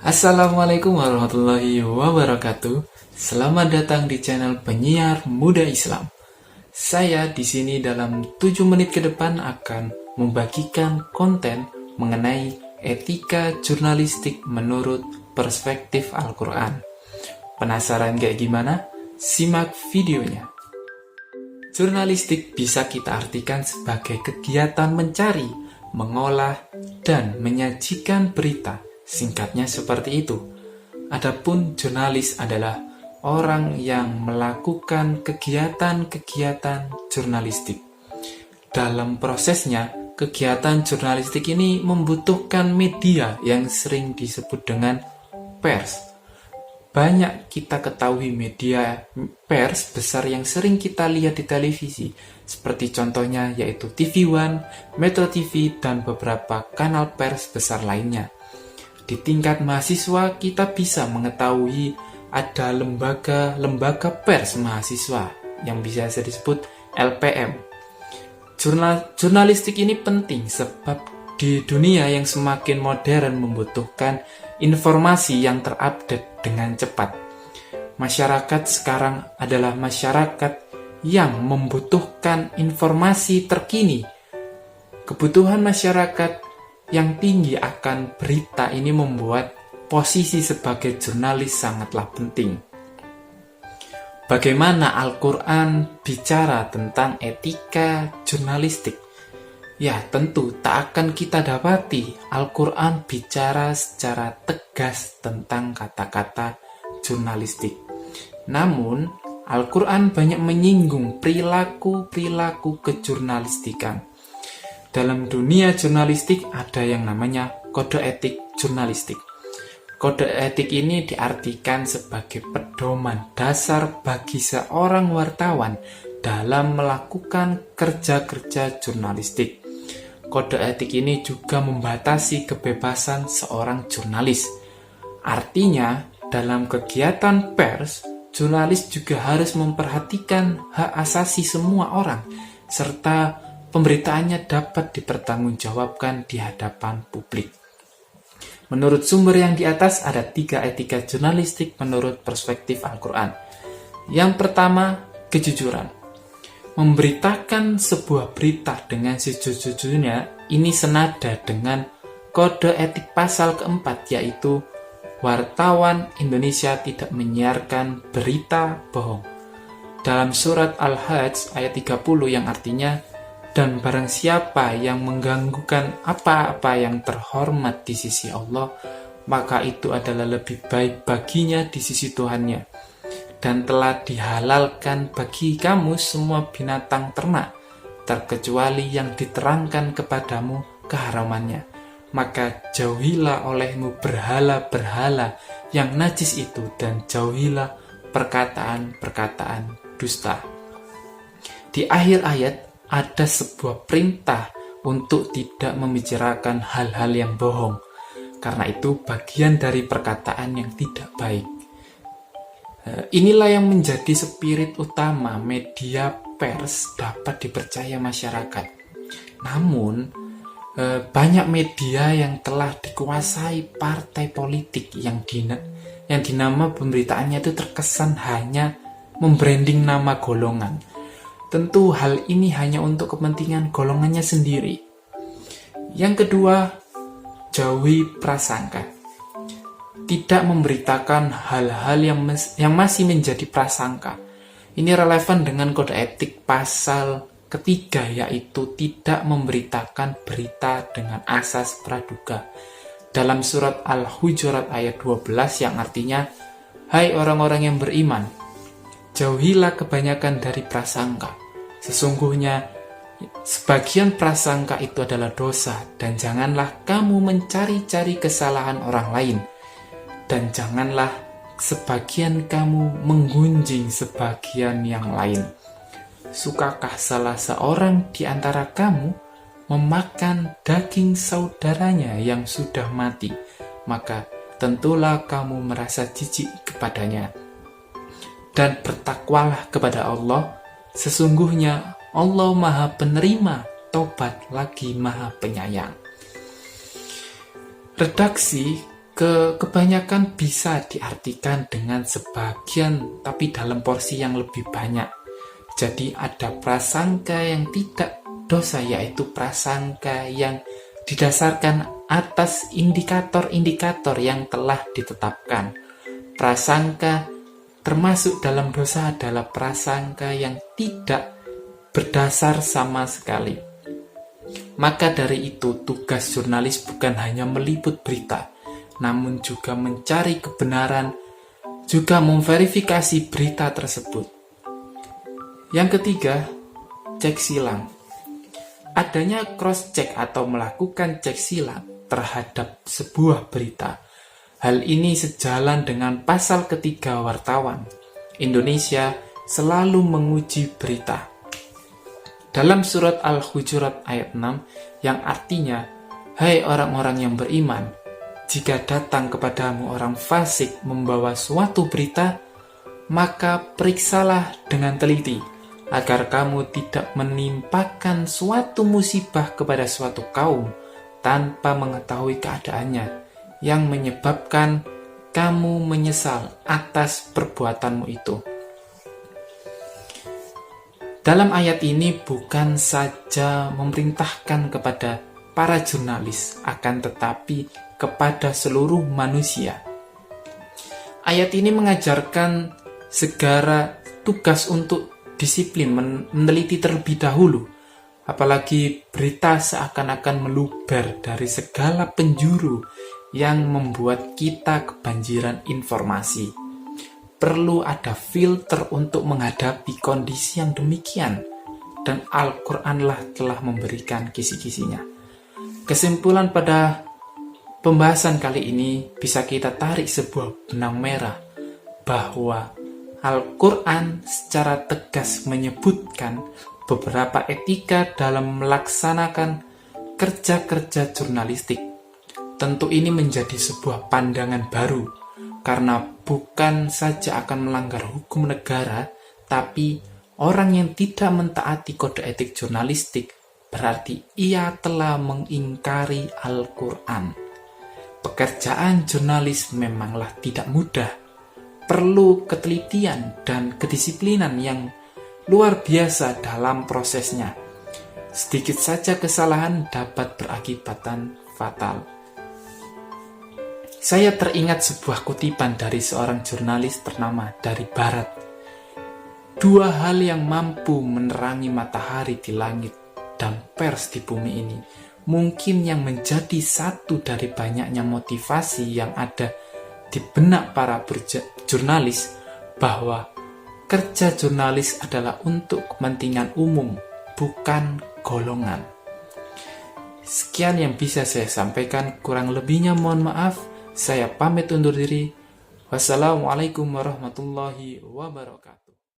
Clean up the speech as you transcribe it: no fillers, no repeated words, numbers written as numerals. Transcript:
Assalamualaikum warahmatullahi wabarakatuh. Selamat datang di channel Penyiar Muda Islam. Saya di sini dalam 7 menit ke depan akan membagikan konten mengenai etika jurnalistik menurut perspektif Al-Quran. Penasaran kayak gimana? Simak videonya. Jurnalistik bisa kita artikan sebagai kegiatan mencari, mengolah, dan menyajikan berita. Singkatnya seperti itu. Adapun jurnalis adalah orang yang melakukan kegiatan-kegiatan jurnalistik. Dalam prosesnya, kegiatan jurnalistik ini membutuhkan media yang sering disebut dengan pers. Banyak kita ketahui media pers besar yang sering kita lihat di televisi, seperti contohnya yaitu TV One, Metro TV, dan beberapa kanal pers besar lainnya. Di tingkat mahasiswa, kita bisa mengetahui ada lembaga pers mahasiswa yang bisa disebut LPM. Jurnalistik ini penting sebab di dunia yang semakin modern membutuhkan informasi yang terupdate dengan cepat. Masyarakat sekarang adalah masyarakat yang membutuhkan informasi terkini. Kebutuhan masyarakat yang tinggi akan berita ini membuat posisi sebagai jurnalis sangatlah penting. Bagaimana Al-Quran bicara tentang etika jurnalistik? Ya, tentu tak akan kita dapati Al-Quran bicara secara tegas tentang kata-kata jurnalistik. Namun, Al-Quran banyak menyinggung perilaku kejurnalistikan. Dalam dunia jurnalistik ada yang namanya kode etik jurnalistik. Kode etik ini diartikan sebagai pedoman dasar bagi seorang wartawan dalam melakukan kerja-kerja jurnalistik. Kode etik ini juga membatasi kebebasan seorang jurnalis. Artinya, dalam kegiatan pers, jurnalis juga harus memperhatikan hak asasi semua orang, serta pemberitaannya dapat dipertanggungjawabkan di hadapan publik. Menurut sumber yang di atas ada 3 etika jurnalistik menurut perspektif Al-Quran. Yang pertama, kejujuran. Memberitakan sebuah berita dengan sejujurnya ini senada dengan kode etik pasal keempat, yaitu wartawan Indonesia tidak menyiarkan berita bohong. Dalam surat Al-Hajj ayat 30 yang artinya, dan barang siapa yang mengganggukan apa-apa yang terhormat di sisi Allah, maka itu adalah lebih baik baginya di sisi Tuhannya. Dan telah dihalalkan bagi kamu semua binatang ternak, terkecuali yang diterangkan kepadamu keharamannya. Maka jauhilah olehmu berhala-berhala yang najis itu, dan jauhilah perkataan-perkataan dusta. Di akhir ayat, ada sebuah perintah untuk tidak membicarakan hal-hal yang bohong, karena itu bagian dari perkataan yang tidak baik. Inilah yang menjadi spirit utama media pers dapat dipercaya masyarakat. Namun, banyak media yang telah dikuasai partai politik yang dinama pemberitaannya itu terkesan hanya membranding nama golongan. Tentu hal ini hanya untuk kepentingan golongannya sendiri. Yang kedua, jauhi prasangka. Tidak memberitakan hal-hal yang masih menjadi prasangka. Ini relevan dengan kode etik pasal ketiga, yaitu tidak memberitakan berita dengan asas praduga. Dalam surat Al-Hujurat ayat 12 yang artinya, hai orang-orang yang beriman, jauhilah kebanyakan dari prasangka. Sesungguhnya, sebagian prasangka itu adalah dosa, dan janganlah kamu mencari-cari kesalahan orang lain, dan janganlah sebagian kamu menggunjing sebagian yang lain. Sukakah salah seorang di antara kamu memakan daging saudaranya yang sudah mati? Maka tentulah kamu merasa jijik kepadanya. Dan bertakwalah kepada Allah, sesungguhnya Allah Maha Penerima tobat lagi Maha Penyayang. Redaksi Kebanyakan bisa diartikan dengan sebagian, tapi dalam porsi yang lebih banyak. Jadi ada prasangka yang tidak dosa, yaitu prasangka yang didasarkan atas indikator-indikator yang telah ditetapkan. Prasangka termasuk dalam dosa adalah prasangka yang tidak berdasar sama sekali. Maka dari itu, tugas jurnalis bukan hanya meliput berita, namun juga mencari kebenaran, juga memverifikasi berita tersebut. Yang ketiga, cek silang. Adanya cross-check atau melakukan cek silang terhadap sebuah berita. Hal ini sejalan dengan pasal ketiga wartawan. Indonesia selalu menguji berita. Dalam surat Al-Hujurat ayat 6 yang artinya, hai orang-orang yang beriman, jika datang kepadamu orang fasik membawa suatu berita, maka periksalah dengan teliti, agar kamu tidak menimpakan suatu musibah kepada suatu kaum tanpa mengetahui keadaannya, yang menyebabkan kamu menyesal atas perbuatanmu itu. Dalam ayat ini bukan saja memerintahkan kepada para jurnalis, akan tetapi kepada seluruh manusia. Ayat ini mengajarkan segala tugas untuk disiplin, meneliti terlebih dahulu, apalagi berita seakan-akan meluber dari segala penjuru yang membuat kita kebanjiran informasi. Perlu ada filter untuk menghadapi kondisi yang demikian, dan Al-Quranlah telah memberikan kisi-kisinya. Kesimpulan pada pembahasan kali ini bisa kita tarik sebuah benang merah bahwa Al-Quran secara tegas menyebutkan beberapa etika dalam melaksanakan kerja-kerja jurnalistik. Tentu ini menjadi sebuah pandangan baru, karena bukan saja akan melanggar hukum negara, tapi orang yang tidak mentaati kode etik jurnalistik berarti ia telah mengingkari Al-Quran. Pekerjaan jurnalis memanglah tidak mudah, perlu ketelitian dan kedisiplinan yang luar biasa dalam prosesnya. Sedikit saja kesalahan dapat berakibatkan fatal. Saya teringat sebuah kutipan dari seorang jurnalis ternama dari Barat. Dua hal yang mampu menerangi matahari di langit dan pers di bumi ini, mungkin yang menjadi satu dari banyaknya motivasi yang ada di benak para jurnalis, bahwa kerja jurnalis adalah untuk kepentingan umum, bukan golongan. Sekian yang bisa saya sampaikan, kurang lebihnya mohon maaf. Saya pamit undur diri. Wassalamualaikum warahmatullahi wabarakatuh.